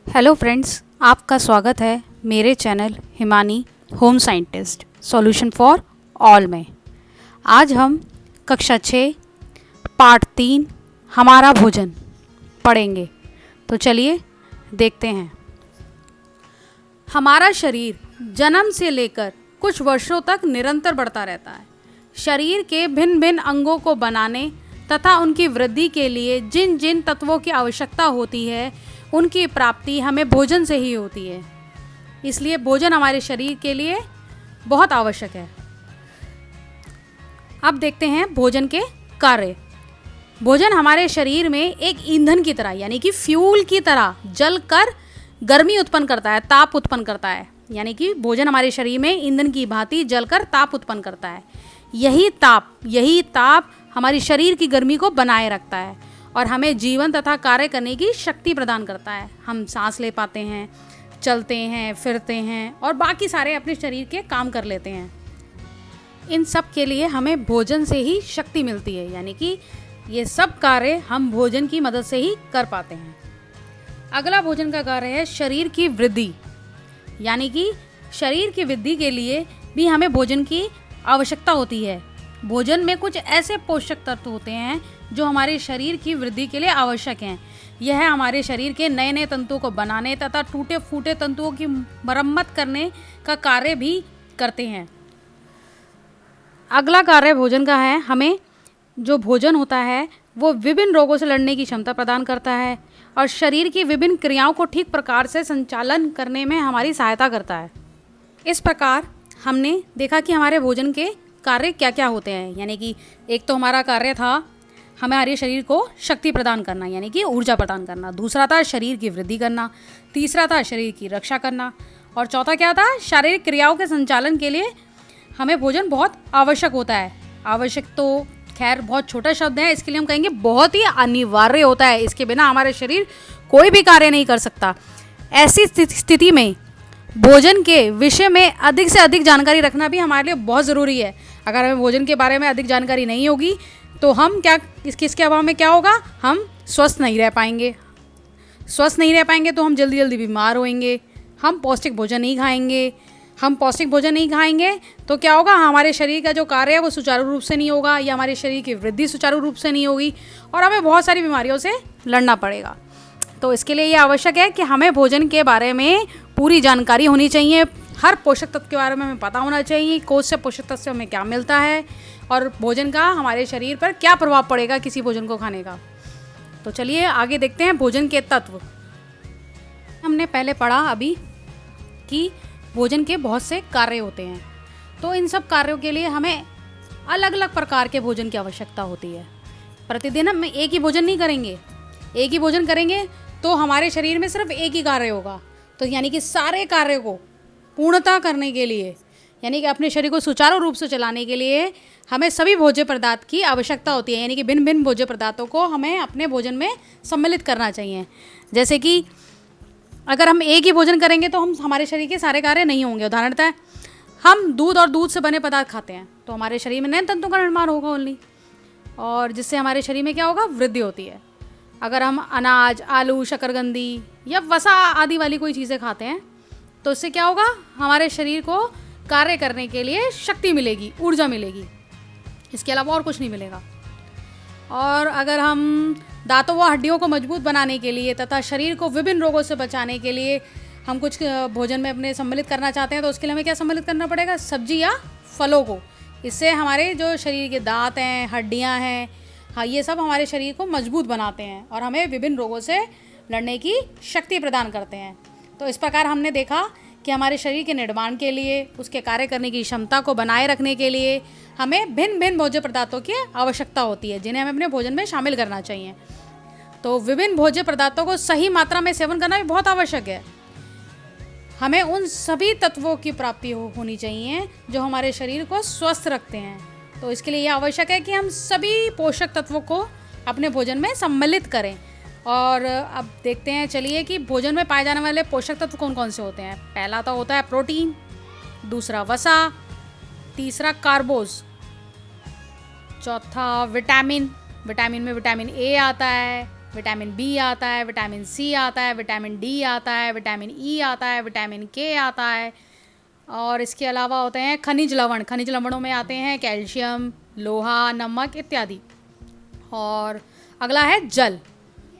Hello friends, आपका स्वागत है मेरे channel Himani home scientist solution for all में। आज हम कक्षा 6 पार्ट 3 हमारा भोजन पढ़ेंगे। तो चलिए देखते हैं। हमारा शरीर जन्म से लेकर कुछ वर्षों तक निरंतर बढ़ता रहता है। शरीर के भिन्न भिन्न अंगों को बनाने तथा उनकी वृद्धि के लिए जिन जिन तत्वों की आवश्यकता होती है उनकी प्राप्ति हमें भोजन से ही होती है। इसलिए भोजन हमारे शरीर के लिए बहुत आवश्यक है। अब देखते हैं भोजन के कार्य। भोजन हमारे शरीर में एक ईंधन की तरह यानी कि फ्यूल की तरह जलकर गर्मी उत्पन्न करता है, ताप उत्पन्न करता है। यानी कि भोजन हमारे शरीर में ईंधन की भांति जलकर ताप उत्पन्न करता है। यही ताप हमारी शरीर की गर्मी को बनाए रखता है और हमें जीवन तथा कार्य करने की शक्ति प्रदान करता है। हम सांस ले पाते हैं, चलते हैं, फिरते हैं और बाकी सारे अपने शरीर के काम कर लेते हैं। इन सब के लिए हमें भोजन से ही शक्ति मिलती है। यानी कि ये सब कार्य हम भोजन की मदद से ही कर पाते हैं। अगला भोजन का कार्य है शरीर की वृद्धि। यानी कि शरीर की वृद्धि के लिए भी हमें भोजन की आवश्यकता होती है। भोजन में कुछ ऐसे पोषक तत्व होते हैं जो हमारे शरीर की वृद्धि के लिए आवश्यक हैं। यह हमारे शरीर के नए नए तंतुओं को बनाने तथा टूटे फूटे तंतुओं की मरम्मत करने का कार्य भी करते हैं। अगला कार्य भोजन का है, हमें जो भोजन होता है वो विभिन्न रोगों से लड़ने की क्षमता प्रदान करता है और शरीर की विभिन्न क्रियाओं को ठीक प्रकार से संचालन करने में हमारी सहायता करता है। इस प्रकार हमने देखा कि हमारे भोजन के कार्य क्या क्या होते हैं। यानी कि एक तो हमारा कार्य था हमारे शरीर को शक्ति प्रदान करना, यानी कि ऊर्जा प्रदान करना। दूसरा था शरीर की वृद्धि करना। तीसरा था शरीर की रक्षा करना। और चौथा क्या था? शारीरिक क्रियाओं के संचालन के लिए हमें भोजन बहुत आवश्यक होता है। आवश्यक तो खैर बहुत छोटा शब्द है, इसके लिए हम कहेंगे बहुत ही अनिवार्य होता है। इसके बिना हमारे शरीर कोई भी कार्य नहीं कर सकता। ऐसी स्थिति में भोजन के विषय में अधिक से अधिक जानकारी रखना भी हमारे लिए बहुत ज़रूरी है। अगर हमें भोजन के बारे में अधिक जानकारी नहीं होगी तो हम इसके अभाव में क्या होगा? हम स्वस्थ नहीं रह पाएंगे। स्वस्थ नहीं रह पाएंगे तो हम जल्दी जल्दी बीमार होएंगे। हम पौष्टिक भोजन नहीं खाएंगे तो क्या होगा? हमारे शरीर का जो कार्य है वो सुचारू रूप से नहीं होगा या हमारे शरीर की वृद्धि सुचारू रूप से नहीं होगी और हमें बहुत सारी बीमारियों से लड़ना पड़ेगा। तो इसके लिए ये आवश्यक है कि हमें भोजन के बारे में पूरी जानकारी होनी चाहिए। हर पोषक तत्व के बारे में हमें पता होना चाहिए। कौन से पोषक तत्व से हमें क्या मिलता है और भोजन का हमारे शरीर पर क्या प्रभाव पड़ेगा किसी भोजन को खाने का। तो चलिए आगे देखते हैं भोजन के तत्व। हमने पहले पढ़ा अभी कि भोजन के बहुत से कार्य होते हैं। तो इन सब कार्यों के लिए हमें अलग अलग प्रकार के भोजन की आवश्यकता होती है। प्रतिदिन हम एक ही भोजन नहीं करेंगे। एक ही भोजन करेंगे तो हमारे शरीर में सिर्फ एक ही कार्य होगा। तो यानी कि सारे कार्यों को पूर्णता करने के लिए, यानी कि अपने शरीर को सुचारू रूप से चलाने के लिए हमें सभी भोज्य पदार्थ की आवश्यकता होती है। यानी कि भिन्न भिन्न भोज्य पदार्थों को हमें अपने भोजन में सम्मिलित करना चाहिए। जैसे कि अगर हम एक ही भोजन करेंगे तो हमारे शरीर के सारे कार्य नहीं होंगे। उदाहरणतः हम दूध और दूध से बने पदार्थ खाते हैं तो हमारे शरीर में नए तंतुओं का निर्माण होगा ओनली, और जिससे हमारे शरीर में क्या होगा? वृद्धि होती है। अगर हम अनाज, आलू, शकरकंदी या वसा आदि वाली कोई चीज़ें खाते हैं तो इससे क्या होगा? हमारे शरीर को कार्य करने के लिए शक्ति मिलेगी, ऊर्जा मिलेगी। इसके अलावा और कुछ नहीं मिलेगा। और अगर हम दांतों व हड्डियों को मजबूत बनाने के लिए तथा शरीर को विभिन्न रोगों से बचाने के लिए हम कुछ भोजन में अपने सम्मिलित करना चाहते हैं तो उसके लिए हमें क्या सम्मिलित करना पड़ेगा? सब्जी या फलों को। इससे हमारे जो शरीर के दांत हैं, हड्डियाँ हैं, हाँ, ये सब हमारे शरीर को मजबूत बनाते हैं और हमें विभिन्न रोगों से लड़ने की शक्ति प्रदान करते हैं। तो इस प्रकार हमने देखा कि हमारे शरीर के निर्माण के लिए, उसके कार्य करने की क्षमता को बनाए रखने के लिए हमें भिन्न भिन्न भोज्य पदार्थों की आवश्यकता होती है जिन्हें हमें अपने भोजन में शामिल करना चाहिए। तो विभिन्न भोज्य पदार्थों को सही मात्रा में सेवन करना भी बहुत आवश्यक है। हमें उन सभी तत्वों की प्राप्ति होनी चाहिए जो हमारे शरीर को स्वस्थ रखते हैं। तो इसके लिए यह आवश्यक है कि हम सभी पोषक तत्वों को अपने भोजन में सम्मिलित करें। और अब देखते हैं चलिए कि भोजन में पाए जाने वाले पोषक तत्व कौन कौन से होते हैं। पहला तो होता है प्रोटीन, दूसरा वसा, तीसरा कार्बोज, चौथा विटामिन में विटामिन ए आता है, विटामिन बी आता है, विटामिन सी आता है, विटामिन डी आता है, विटामिन ई आता है, विटामिन के आता है, और इसके अलावा होते हैं खनिज लवण। खनिज लवणों में आते हैं कैल्शियम, लोहा, नमक इत्यादि। और अगला है जल।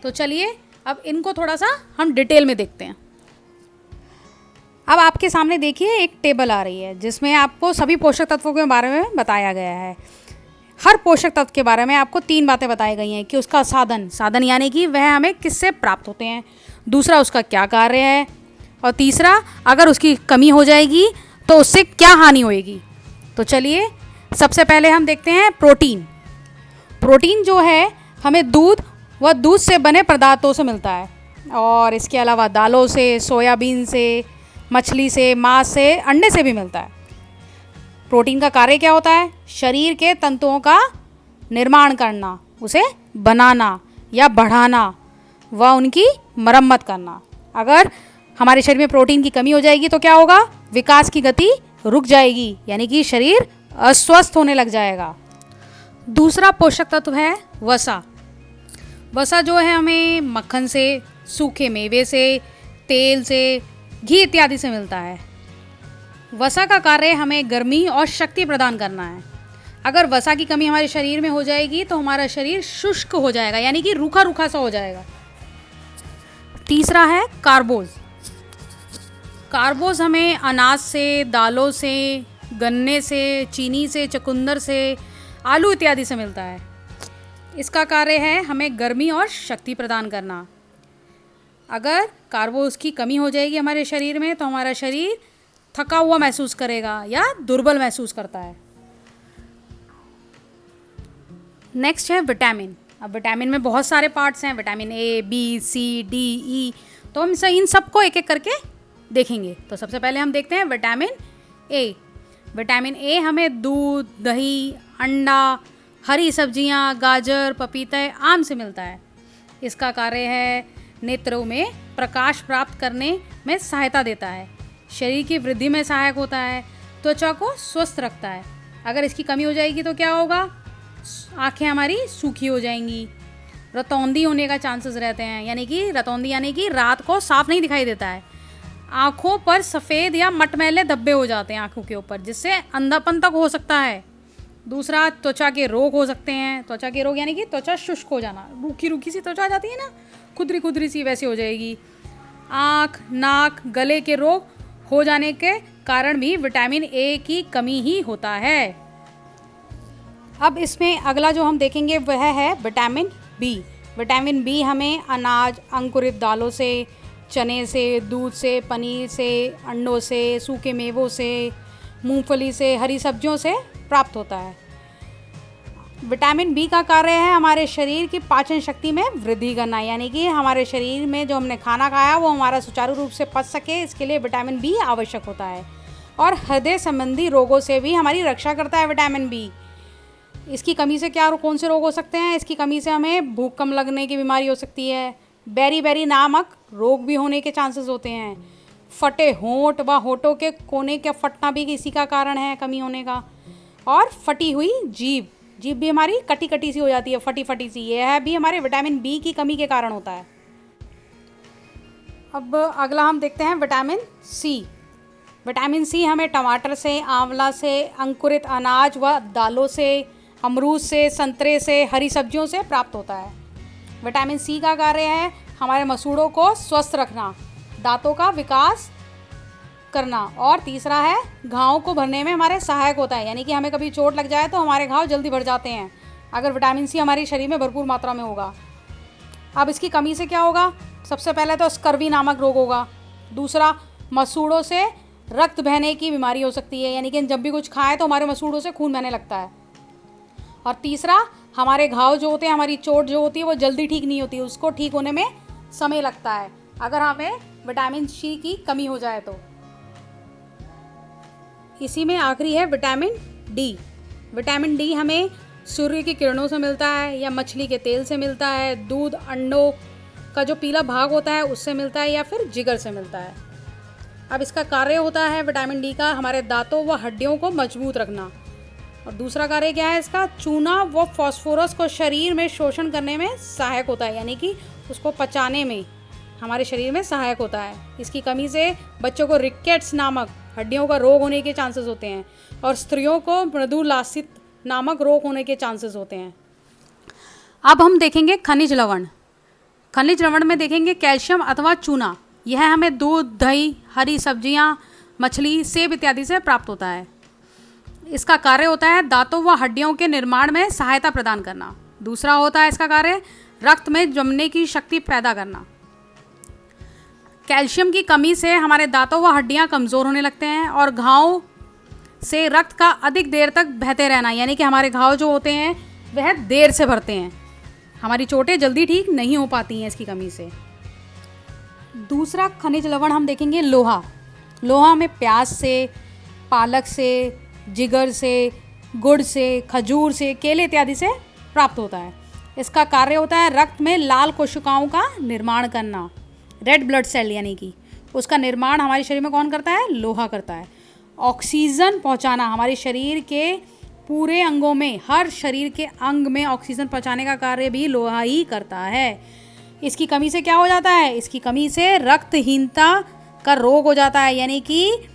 तो चलिए अब इनको थोड़ा सा हम डिटेल में देखते हैं। अब आपके सामने देखिए एक टेबल आ रही है जिसमें आपको सभी पोषक तत्वों के बारे में बताया गया है। हर पोषक तत्व के बारे में आपको 3 बातें बताई गई हैं कि उसका साधन यानी कि वह हमें किससे प्राप्त होते हैं, दूसरा उसका क्या कार्य है, और तीसरा अगर उसकी कमी हो जाएगी तो उससे क्या हानि होएगी। तो चलिए सबसे पहले हम देखते हैं प्रोटीन। प्रोटीन जो है हमें दूध व दूध से बने पदार्थों से मिलता है, और इसके अलावा दालों से, सोयाबीन से, मछली से, मांस से, अंडे से भी मिलता है। प्रोटीन का कार्य क्या होता है? शरीर के तंतुओं का निर्माण करना, उसे बनाना या बढ़ाना व उनकी मरम्मत करना। अगर हमारे शरीर में प्रोटीन की कमी हो जाएगी तो क्या होगा? विकास की गति रुक जाएगी, यानी कि शरीर अस्वस्थ होने लग जाएगा। दूसरा पोषक तत्व है वसा। वसा जो है हमें मक्खन से, सूखे मेवे से, तेल से, घी इत्यादि से मिलता है। वसा का कार्य हमें गर्मी और शक्ति प्रदान करना है। अगर वसा की कमी हमारे शरीर में हो जाएगी तो हमारा शरीर शुष्क हो जाएगा, यानी कि रूखा रूखा सा हो जाएगा। तीसरा है कार्बोज। कार्बोज हमें अनाज से, दालों से, गन्ने से, चीनी से, चुकंदर से, आलू इत्यादि से मिलता है। इसका कार्य है हमें गर्मी और शक्ति प्रदान करना। अगर कार्बोज की कमी हो जाएगी हमारे शरीर में तो हमारा शरीर थका हुआ महसूस करेगा या दुर्बल महसूस करता है। नेक्स्ट है विटामिन। अब विटामिन में बहुत सारे पार्ट्स हैं, vitamin A, B, C, D, E. तो हम इन सबको एक एक करके देखेंगे। तो सबसे पहले हम देखते हैं विटामिन ए। विटामिन ए हमें दूध, दही, अंडा, हरी सब्जियां, गाजर, पपीते, आम से मिलता है। इसका कार्य है नेत्रों में प्रकाश प्राप्त करने में सहायता देता है, शरीर की वृद्धि में सहायक होता है, त्वचा को स्वस्थ रखता है। अगर इसकी कमी हो जाएगी तो क्या होगा? आँखें हमारी सूखी हो जाएंगी, रतौंधी होने का चांसेस रहते हैं, यानी कि रतौंधी यानी कि रात को साफ नहीं दिखाई देता है। आँखों पर सफ़ेद या मटमैले धब्बे हो जाते हैं आँखों के ऊपर, जिससे अंधापन तक हो सकता है। दूसरा त्वचा के रोग हो सकते हैं। त्वचा के रोग यानी कि त्वचा शुष्क हो जाना, रूखी रूखी सी त्वचा आ जाती है ना, खुदरी खुदरी सी, वैसी हो जाएगी। आँख, नाक, गले के रोग हो जाने के कारण भी विटामिन ए की कमी ही होता है। अब इसमें अगला जो हम देखेंगे वह है विटामिन बी। विटामिन बी हमें अनाज, अंकुरित दालों से, चने से, दूध से, पनीर से, अंडों से, सूखे मेवों से, मूंगफली से, हरी सब्जियों से प्राप्त होता है। विटामिन बी का कार्य है हमारे शरीर की पाचन शक्ति में वृद्धि करना, यानी कि हमारे शरीर में जो हमने खाना खाया वो हमारा सुचारू रूप से पच सके, इसके लिए विटामिन बी आवश्यक होता है। और हृदय संबंधी रोगों से भी हमारी रक्षा करता है विटामिन बी। इसकी कमी से क्या कौन से रोग हो सकते हैं? इसकी कमी से हमें भूख कम लगने की बीमारी हो सकती है, बेरी नामक रोग भी होने के चांसेस होते हैं, फटे होंठ व होठों के कोने के फटना भी इसी का कारण है कमी होने का, और फटी हुई जीभ भी हमारी कटी कटी सी हो जाती है, फटी फटी सी, यह भी हमारे विटामिन बी की कमी के कारण होता है। अब अगला हम देखते हैं विटामिन सी। विटामिन सी हमें टमाटर से, आंवला से, अंकुरित अनाज व दालों से, अमरूद से, संतरे से, हरी सब्जियों से प्राप्त होता है। विटामिन सी का कार्य है हमारे मसूड़ों को स्वस्थ रखना, दांतों का विकास करना, और तीसरा है घावों को भरने में हमारे सहायक होता है, यानी कि हमें कभी चोट लग जाए तो हमारे घाव जल्दी भर जाते हैं अगर विटामिन सी हमारे शरीर में भरपूर मात्रा में होगा। अब इसकी कमी से क्या होगा? सबसे पहले तो स्कर्वी नामक रोग होगा। दूसरा, मसूड़ों से रक्त बहने की बीमारी हो सकती है, यानी कि जब भी कुछ खाएं तो हमारे मसूड़ों से खून बहने लगता है। और तीसरा, हमारे घाव जो होते हैं, हमारी चोट जो होती है वो जल्दी ठीक नहीं होती, उसको ठीक होने में समय लगता है अगर हमें विटामिन सी की कमी हो जाए तो। इसी में आखिरी है विटामिन डी। विटामिन डी हमें सूर्य की किरणों से मिलता है, या मछली के तेल से मिलता है, दूध, अंडों का जो पीला भाग होता है उससे मिलता है, या फिर जिगर से मिलता है। अब इसका कार्य होता है विटामिन डी का हमारे दांतों व हड्डियों को मजबूत रखना, और दूसरा कार्य क्या है इसका, चूना व फास्फोरस को शरीर में शोषण करने में सहायक होता है, यानी कि उसको पचाने में हमारे शरीर में सहायक होता है। इसकी कमी से बच्चों को रिकेट्स नामक हड्डियों का रोग होने के चांसेस होते हैं और स्त्रियों को मृदुलासित नामक रोग होने के चांसेस होते हैं। अब हम देखेंगे खनिज लवण। खनिज लवण में देखेंगे कैल्शियम अथवा चूना। यह हमें दूध, दही, हरी सब्जियां, मछली, सेब इत्यादि से प्राप्त होता है। इसका कार्य होता है दांतों व हड्डियों के निर्माण में सहायता प्रदान करना। दूसरा होता है इसका कार्य रक्त में जमने की शक्ति पैदा करना। कैल्शियम की कमी से हमारे दांतों व हड्डियां कमज़ोर होने लगते हैं और घाव से रक्त का अधिक देर तक बहते रहना, यानी कि हमारे घाव जो होते हैं वह देर से भरते हैं, हमारी चोटें जल्दी ठीक नहीं हो पाती हैं इसकी कमी से। दूसरा खनिज लवण हम देखेंगे लोहा। लोहा हमें प्याज से, पालक से, जिगर से, गुड़ से, खजूर से, केले इत्यादि से प्राप्त होता है। इसका कार्य होता है रक्त में लाल कोशिकाओं का निर्माण करना, रेड ब्लड सेल, यानी कि उसका निर्माण हमारे शरीर में कौन करता है, लोहा करता है। ऑक्सीजन पहुंचाना, हमारे शरीर के पूरे अंगों में, हर शरीर के अंग में ऑक्सीजन पहुंचाने का कार्य भी लोहा ही करता है। इसकी कमी से क्या हो जाता है, इसकी कमी से रक्तहीनता का रोग हो जाता है, यानी कि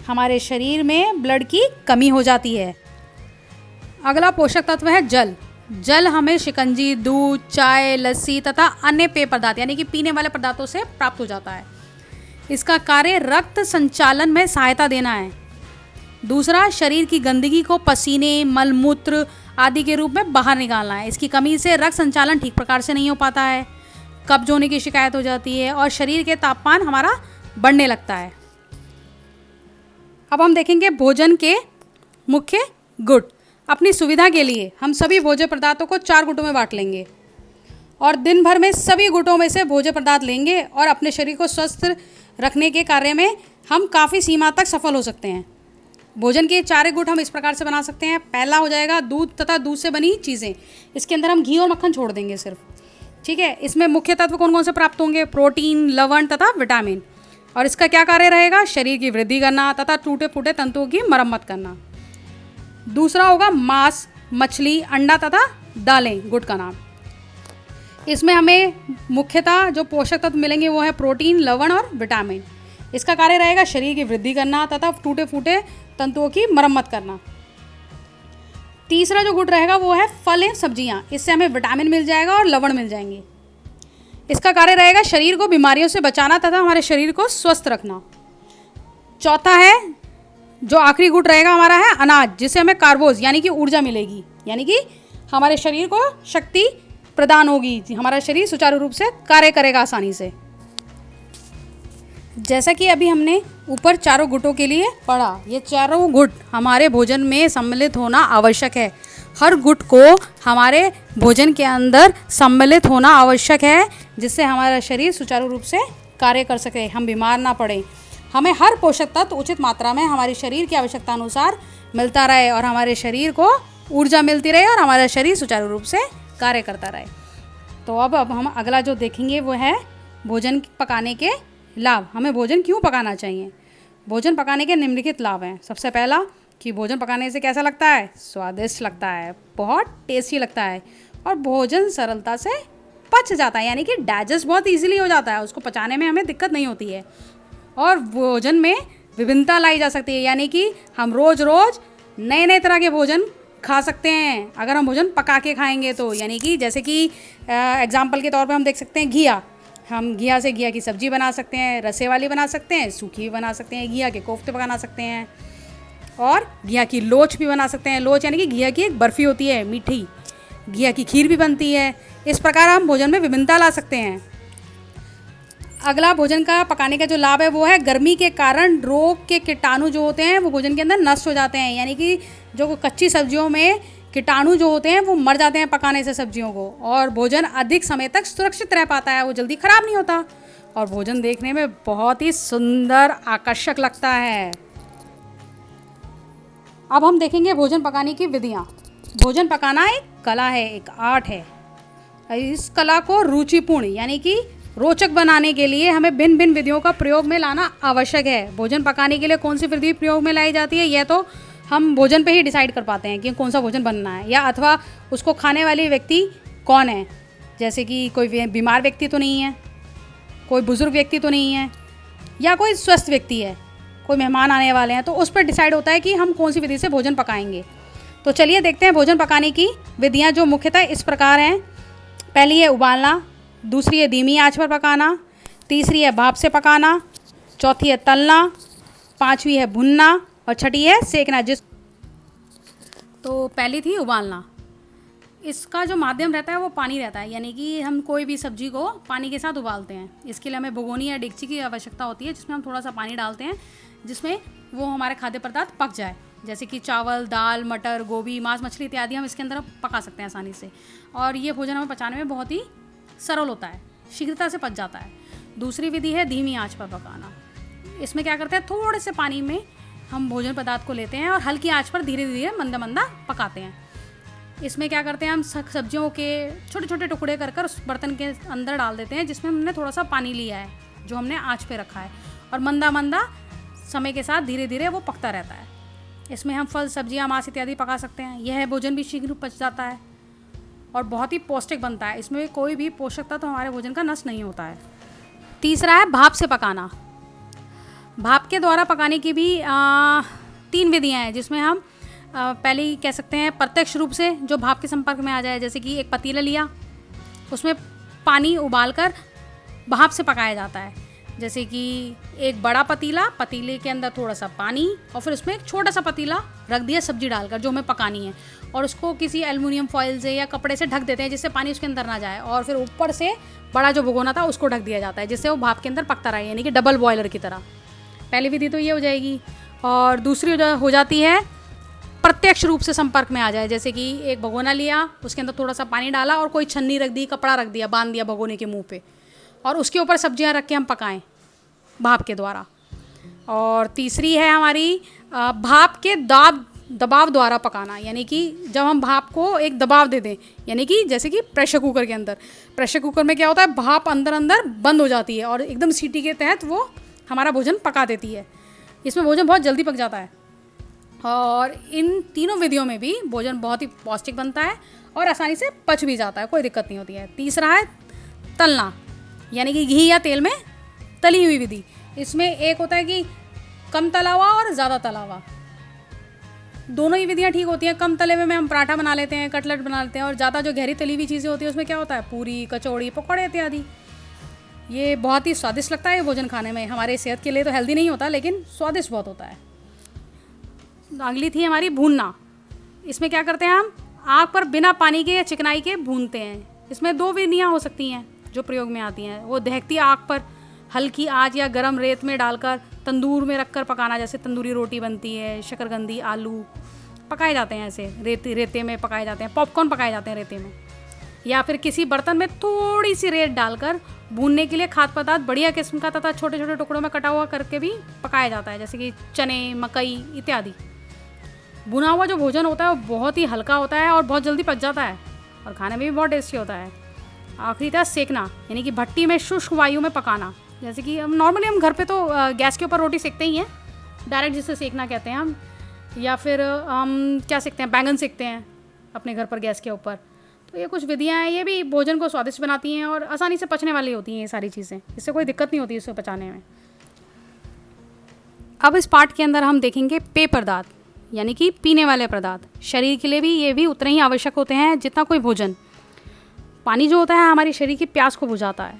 हमारे शरीर में ब्लड की कमी हो जाती है। अगला पोषक तत्व है जल। जल हमें शिकंजी, दूध, चाय, लस्सी तथा अन्य पेय पदार्थ यानी कि पीने वाले पदार्थों से प्राप्त हो जाता है। इसका कार्य रक्त संचालन में सहायता देना है। दूसरा, शरीर की गंदगी को पसीने, मलमूत्र आदि के रूप में बाहर निकालना है। इसकी कमी से रक्त संचालन ठीक प्रकार से नहीं हो पाता है, कब्ज होने की शिकायत हो जाती है और शरीर के तापमान हमारा बढ़ने लगता है। अब हम देखेंगे भोजन के मुख्य गुट। अपनी सुविधा के लिए हम सभी भोज्य पदार्थों को 4 गुटों में बांट लेंगे और दिन भर में सभी गुटों में से भोज्य पदार्थ लेंगे और अपने शरीर को स्वस्थ रखने के कार्य में हम काफ़ी सीमा तक सफल हो सकते हैं। भोजन के 4 गुट हम इस प्रकार से बना सकते हैं। पहला हो जाएगा दूध तथा दूध से बनी चीज़ें। इसके अंदर हम घी और मक्खन छोड़ देंगे सिर्फ, ठीक है। इसमें मुख्य तत्व कौन कौन से प्राप्त होंगे, प्रोटीन, लवण तथा विटामिन। और इसका क्या कार्य रहेगा, शरीर की वृद्धि करना तथा टूटे फूटे तंतुओं की मरम्मत करना। दूसरा होगा मांस, मछली, अंडा तथा दालें, गुट का नाम। इसमें हमें मुख्यतः जो पोषक तत्व मिलेंगे वो है प्रोटीन, लवण और विटामिन। इसका कार्य रहेगा शरीर की वृद्धि करना तथा टूटे फूटे तंतुओं की मरम्मत करना। तीसरा जो गुट रहेगा वो है फल एवं सब्जियां। इससे हमें विटामिन मिल जाएगा और लवण मिल जाएंगे। इसका कार्य रहेगा शरीर को बीमारियों से बचाना तथा हमारे शरीर को स्वस्थ रखना। चौथा है, जो आखिरी गुट रहेगा हमारा, है अनाज, जिससे हमें कार्बोज यानी कि ऊर्जा मिलेगी, यानी कि हमारे शरीर को शक्ति प्रदान होगी, हमारा शरीर सुचारू रूप से कार्य करेगा आसानी से। जैसा कि अभी हमने ऊपर 4 गुटों के लिए पढ़ा, ये 4 गुट हमारे भोजन में सम्मिलित होना आवश्यक है। हर गुट को हमारे भोजन के अंदर सम्मिलित होना आवश्यक है, जिससे हमारा शरीर सुचारू रूप से कार्य कर सके, हम बीमार ना पड़े। हमें हर पोषक तत्व उचित मात्रा में हमारे शरीर की आवश्यकता अनुसार मिलता रहे और हमारे शरीर को ऊर्जा मिलती रहे और हमारा शरीर सुचारू रूप से कार्य करता रहे। तो अब हम अगला जो देखेंगे वो है भोजन पकाने के लाभ। हमें भोजन क्यों पकाना चाहिए। भोजन पकाने के निम्नलिखित लाभ हैं। सबसे पहला कि भोजन पकाने से कैसा लगता है, स्वादिष्ट लगता है, बहुत टेस्टी लगता है और भोजन सरलता से पच जाता है, यानी कि डाइजेस्ट बहुत इजीली हो जाता है, उसको पचाने में हमें दिक्कत नहीं होती है। और भोजन में विभिन्नता लाई जा सकती है, यानी कि हम रोज़ रोज़ नए नए तरह के भोजन खा सकते हैं अगर हम भोजन पका के खाएंगे तो। यानी कि जैसे कि एग्जाम्पल के तौर पर हम देख सकते हैं घिया। हम घिया से घिया की सब्जी बना सकते हैं, रसे वाली बना सकते हैं, सूखी भी बना सकते हैं, घिया के कोफ्ते बना सकते हैं और घिया की लोच भी बना सकते हैं। लोच यानी कि घिया की एक बर्फ़ी होती है मीठी, घिया की खीर भी बनती है। इस प्रकार हम भोजन में विभिन्नता ला सकते हैं। अगला भोजन का पकाने का जो लाभ है वो है गर्मी के कारण रोग के कीटाणु जो होते हैं वो भोजन के अंदर नष्ट हो जाते हैं, यानी कि जो कच्ची सब्जियों में कीटाणु जो होते हैं वो मर जाते हैं पकाने से सब्जियों को, और भोजन अधिक समय तक सुरक्षित रह पाता है, वो जल्दी ख़राब नहीं होता और भोजन देखने में बहुत ही सुंदर आकर्षक लगता है। अब हम देखेंगे भोजन पकाने की विधियाँ। भोजन पकाना एक कला है, एक आर्ट है। इस कला को रुचिपूर्ण यानी कि रोचक बनाने के लिए हमें भिन्न भिन्न विधियों का प्रयोग में लाना आवश्यक है। भोजन पकाने के लिए कौन सी विधि प्रयोग में लाई जाती है, यह तो हम भोजन पे ही डिसाइड कर पाते हैं कि कौन सा भोजन बनना है, या अथवा उसको खाने वाले व्यक्ति कौन है। जैसे कि कोई बीमार व्यक्ति तो नहीं है, कोई बुजुर्ग व्यक्ति तो नहीं है, या कोई स्वस्थ व्यक्ति है, कोई मेहमान आने वाले हैं, तो उस पर डिसाइड होता है कि हम कौन सी विधि से भोजन पकाएंगे। तो चलिए देखते हैं भोजन पकाने की विधियाँ, जो मुख्यतः इस प्रकार हैं। पहली है उबालना, दूसरी है धीमी आंच पर पकाना, तीसरी है भाप से पकाना, चौथी है तलना, पांचवी है भुनना और छठी है सेकना। तो पहली थी उबालना। इसका जो माध्यम रहता है वो पानी रहता है, यानी कि हम कोई भी सब्जी को पानी के साथ उबालते हैं। इसके लिए हमें भगोनी या डेगची की आवश्यकता होती है, जिसमें हम थोड़ा सा पानी डालते हैं, जिसमें वो हमारे खाद्य पदार्थ पक जाए। जैसे कि चावल, दाल, मटर, गोभी, मांस, मछली इत्यादि हम इसके अंदर पका सकते हैं आसानी से, और ये भोजन हमें पचाने में बहुत ही सरल होता है, शीघ्रता से पच जाता है। दूसरी विधि है धीमी आंच पर पकाना। इसमें क्या करते हैं, थोड़े से पानी में हम भोजन पदार्थ को लेते हैं और हल्की आंच पर धीरे धीरे मंदा मंदा पकाते हैं। इसमें क्या करते हैं, हम सब्जियों के छोटे छोटे टुकड़े कर कर उस बर्तन के अंदर डाल देते हैं, जिसमें हमने थोड़ा सा पानी लिया है, जो हमने आंच पे रखा है, और मंदा मंदा समय के साथ धीरे धीरे वो पकता रहता है। इसमें हम फल, सब्जियां, मांस इत्यादि पका सकते हैं। यह भोजन भी शीघ्र पच जाता है और बहुत ही पौष्टिक बनता है। इसमें कोई भी पोषक तत्व हमारे भोजन का नष्ट नहीं होता है। तीसरा है भाप से पकाना। भाप के द्वारा पकाने की भी 3 विधियाँ हैं, जिसमें हम पहले ही कह सकते हैं प्रत्यक्ष रूप से जो भाप के संपर्क में आ जाए। जैसे कि एक पतीला लिया, उसमें पानी उबालकर भाप से पकाया जाता है। जैसे कि एक बड़ा पतीला, पतीले के अंदर थोड़ा सा पानी, और फिर उसमें एक छोटा सा पतीला रख दिया सब्जी डालकर जो हमें पकानी है, और उसको किसी एल्युमिनियम फॉइल से या कपड़े से ढक देते हैं, जिससे पानी उसके अंदर ना जाए, और फिर ऊपर से बड़ा जो भगोना था उसको ढक दिया जाता है, जिससे वो भाप के अंदर पकता रहे, यानी कि डबल बॉयलर की तरह। पहली विधि तो ये हो जाएगी। और दूसरी हो जाती है प्रत्यक्ष रूप से संपर्क में आ जाए। जैसे कि एक भगोना लिया, उसके अंदर थोड़ा सा पानी डाला और कोई छन्नी रख दी, कपड़ा रख दिया, बांध दिया भगोने के मुंह पे, और उसके ऊपर सब्जियां रख के हम पकाएं भाप के द्वारा। और तीसरी है हमारी भाप के दबाव द्वारा पकाना, यानी कि जब हम भाप को एक दबाव दे दें, यानी कि जैसे कि प्रेशर कुकर के अंदर। प्रेशर कुकर में क्या होता है, भाप अंदर अंदर बंद हो जाती है और एकदम सीटी के तहत वो हमारा भोजन पका देती है। इसमें भोजन बहुत जल्दी पक जाता है, और इन तीनों विधियों में भी भोजन बहुत ही पौष्टिक बनता है और आसानी से पच भी जाता है, कोई दिक्कत नहीं होती है। तीसरा है तलना, यानी कि घी या तेल में तली हुई विधि। इसमें एक होता है कि कम तला हुआ और ज़्यादा तला हुआ, दोनों ही विधियाँ ठीक होती हैं। कम तले हुए में हम पराठा बना लेते हैं, कटलेट बना लेते हैं, और ज़्यादा जो गहरी तली हुई चीज़ें होती है उसमें क्या होता है, पूरी, कचौड़ी, पकौड़े इत्यादि। ये बहुत ही स्वादिष्ट लगता है ये भोजन खाने में। हमारे सेहत के लिए तो हेल्दी नहीं होता, लेकिन स्वादिष्ट बहुत होता है। अगली थी हमारी भूनना। इसमें क्या करते हैं, हम आग पर बिना पानी के या चिकनाई के भूनते हैं। इसमें 2 विधियाँ हो सकती हैं जो प्रयोग में आती हैं। वो दहकती आग पर हल्की आंच या गरम रेत में डालकर तंदूर में रखकर पकाना, जैसे तंदूरी रोटी बनती है, शकरकंदी, आलू पकाए जाते हैं, ऐसे रेते में पकाए जाते हैं, पॉपकॉर्न पकाए जाते हैं रेते में। या फिर किसी बर्तन में थोड़ी सी रेत डालकर भूनने के लिए खाद्य पदार्थ बढ़िया किस्म का तथा छोटे छोटे टुकड़ों में कटा हुआ करके भी पकाया जाता है, जैसे कि चने, मकई इत्यादि। भुना हुआ जो भोजन होता है वो बहुत ही हल्का होता है और बहुत जल्दी पच जाता है, और खाने में भी बहुत टेस्टी होता है। आखिरी था सेकना, यानी कि भट्टी में शुष्क वायु में पकाना। जैसे कि हम नॉर्मली हम घर पे तो गैस के ऊपर रोटी सेकते ही हैं, डायरेक्ट जिसे सेकना कहते हैं हम, या फिर हम क्या सेकते हैं, बैंगन सेकते हैं अपने घर पर गैस के ऊपर। तो ये कुछ विधियाँ हैं, ये भी भोजन को स्वादिष्ट बनाती हैं और आसानी से पचने वाली होती हैं ये सारी चीज़ें, इससे कोई दिक्कत नहीं होती इसे पचाने में। अब इस पार्ट के अंदर हम देखेंगे पेय पदार्थ, यानी कि पीने वाले पदार्थ। शरीर के लिए भी ये भी उतने ही आवश्यक होते हैं जितना कोई भोजन। पानी जो होता है हमारे शरीर की प्यास को बुझाता है,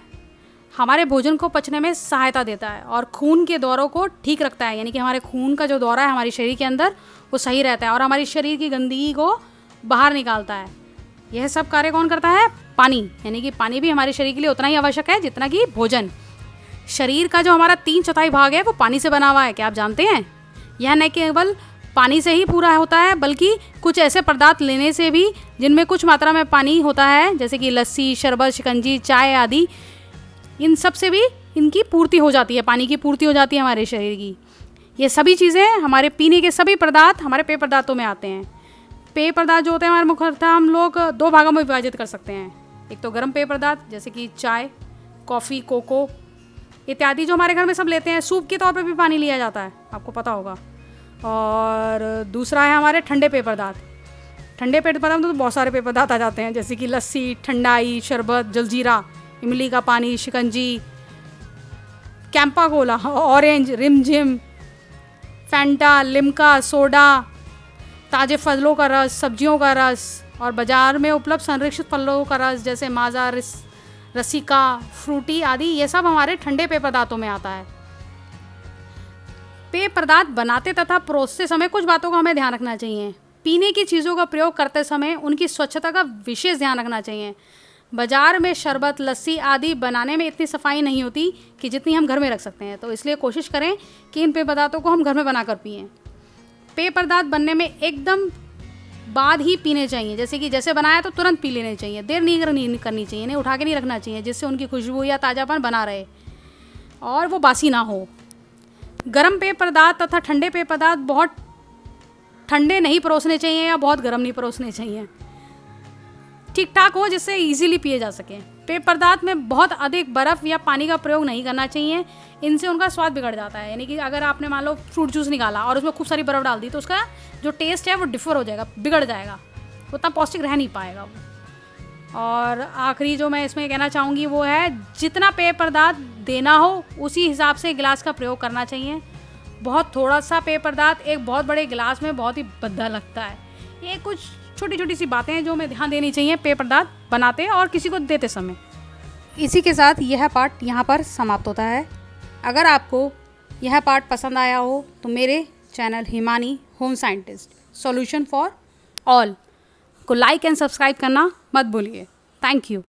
हमारे भोजन को पचने में सहायता देता है और खून के दौरों को ठीक रखता है, यानी कि हमारे खून का जो दौरा है हमारे शरीर के अंदर वो सही रहता है और हमारे शरीर की गंदगी को बाहर निकालता है। यह सब कार्य कौन करता है, पानी। यानी कि पानी भी हमारे शरीर के लिए उतना ही आवश्यक है जितना कि भोजन। शरीर का जो हमारा 3/4 भाग है वो पानी से बना हुआ है, क्या आप जानते हैं? यह न केवल पानी से ही पूरा होता है बल्कि कुछ ऐसे पदार्थ लेने से भी जिनमें कुछ मात्रा में पानी होता है, जैसे कि लस्सी, शरबत, शिकंजी, चाय आदि, इन सब से भी इनकी पूर्ति हो जाती है, पानी की पूर्ति हो जाती है हमारे शरीर की। ये सभी चीज़ें हमारे पीने के सभी पदार्थ हमारे पेय पदार्थों में आते हैं। पेय पदार्थ जो होते हैं हमारे मुख्यतः हम लोग 2 भागों में विभाजित कर सकते हैं। एक तो गर्म पेय पदार्थ जैसे कि चाय, कॉफ़ी, कोको इत्यादि जो हमारे घर में सब लेते हैं। सूप के तौर पे भी पानी लिया जाता है, आपको पता होगा। और दूसरा है हमारे ठंडे पेय पदार्थ। ठंडे पेय पदार्थ में तो बहुत सारे पेय पदार्थ आ जाते हैं, जैसे कि लस्सी, ठंडाई, शरबत, जलजीरा, इमली का पानी, शिकंजी, कैंपा कोला, ऑरेंज, रिमझिम, फैंटा, लिम्का, सोडा, ताज़े फलों का रस, सब्जियों का रस और बाज़ार में उपलब्ध संरक्षित फलों का रस जैसे माजा, रसिका, फ्रूटी आदि, ये सब हमारे ठंडे पेय पदार्थों में आता है। पेय पदार्थ बनाते तथा परोसते समय कुछ बातों का हमें ध्यान रखना चाहिए। पीने की चीज़ों का प्रयोग करते समय उनकी स्वच्छता का विशेष ध्यान रखना चाहिए। बाज़ार में शरबत, लस्सी आदि बनाने में इतनी सफाई नहीं होती कि जितनी हम घर में रख सकते हैं, तो इसलिए कोशिश करें कि इन पेय पदार्थों को हम घर में बनाकर पिएं। पेय पदार्थ बनने में एकदम बाद ही पीने चाहिए, जैसे बनाया तो तुरंत पी लेने चाहिए, देर नहीं करनी चाहिए, इन्हें उठा के नहीं रखना चाहिए, जिससे उनकी खुशबू या ताज़ापन बना रहे और वो बासी ना हो। गर्म पेय पदार्थ तथा ठंडे पेय पदार्थ बहुत ठंडे नहीं परोसने चाहिए या बहुत गर्म नहीं परोसने चाहिए, ठीक ठाक हो जिससे इजीली पिए जा सके। पेय पदार्थ में बहुत अधिक बर्फ़ या पानी का प्रयोग नहीं करना चाहिए, इनसे उनका स्वाद बिगड़ जाता है। यानी कि अगर आपने मान लो फ्रूट जूस निकाला और उसमें खूब सारी बर्फ़ डाल दी तो उसका जो टेस्ट है वो डिफ़र हो जाएगा, बिगड़ जाएगा, उतना पौष्टिक रह नहीं पाएगा वो। और आखिरी जो मैं इसमें कहना चाहूँगी वो है, जितना पेय पदार्थ देना हो उसी हिसाब से गिलास का प्रयोग करना चाहिए। बहुत थोड़ा सा पेय पदार्थ एक बहुत बड़े गिलास में बहुत ही भद्दा लगता है। ये कुछ छोटी छोटी सी बातें हैं जो हमें ध्यान देनी चाहिए पेय पदार्थ बनाते और किसी को देते समय। इसी के साथ यह पार्ट यहाँ पर समाप्त होता है। अगर आपको यह पार्ट पसंद आया हो तो मेरे channel Himani home scientist solution for all को लाइक एंड सब्सक्राइब करना मत भूलिए। Thank you.